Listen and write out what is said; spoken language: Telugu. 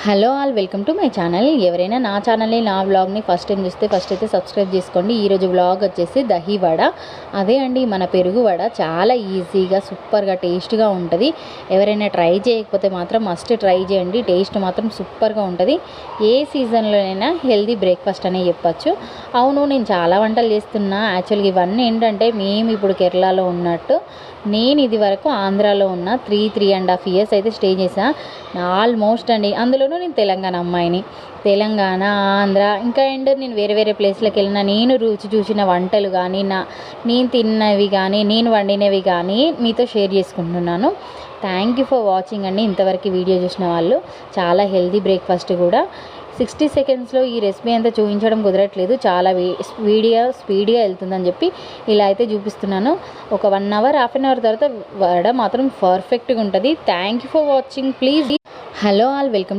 Hello all welcome to my channel. ఎవరైనా నా ఛానల్ని నా వ్లాగ్ని ఫస్ట్ టైం చూస్తే ఫస్ట్ అయితే సబ్స్క్రైబ్ చేసుకోండి. ఈరోజు వ్లాగ్ వచ్చేసి దహీ వడ. అదే అండి మన పెరుగు వడ. చాలా ఈజీగా సూపర్గా టేస్ట్గా ఉంటుంది. ఎవరైనా ట్రై చేయకపోతే మాత్రం మస్ట్ ట్రై చేయండి. టేస్ట్ మాత్రం సూపర్గా ఉంటుంది. ఏ సీజన్లోనైనా హెల్దీ బ్రేక్ఫాస్ట్ అనే చెప్పచ్చు. అవును, నేను చాలా వంటలు చేస్తున్నా. యాక్చువల్గా ఇవన్నీ ఏంటంటే మేము ఇప్పుడు కేరళలో ఉన్నట్టు, నేను ఇది వరకు ఆంధ్రాలో ఉన్న 3.5 years అయితే స్టే చేసా ఆల్మోస్ట్ అండి. అందులోనూ నేను తెలంగాణ అమ్మాయిని. తెలంగాణ, ఆంధ్ర ఇంకా నేను వేరే వేరే ప్లేస్లకు వెళ్ళిన నేను రుచి చూసిన వంటలు కానీ నేను తిన్నవి కానీ నేను వండినవి కానీ మీతో షేర్ చేసుకుంటున్నాను. థ్యాంక్ యూ ఫర్ వాచింగ్ అండి. ఇంతవరకు వీడియో చూసిన వాళ్ళు. చాలా హెల్దీ బ్రేక్ఫాస్ట్ కూడా. 60 secondsలో ఈ రెసిపీ అంతా చూపించడం కుదరట్లేదు. చాలా వీడియో స్పీడ్గా వెళ్తుందని చెప్పి ఇలా అయితే చూపిస్తున్నాను. ఒక 1 hour, హాఫ్ అన్ అవర్ తర్వాత వడ మాత్రం పర్ఫెక్ట్గా ఉంటుంది. Thank you for watching. Please hello all welcome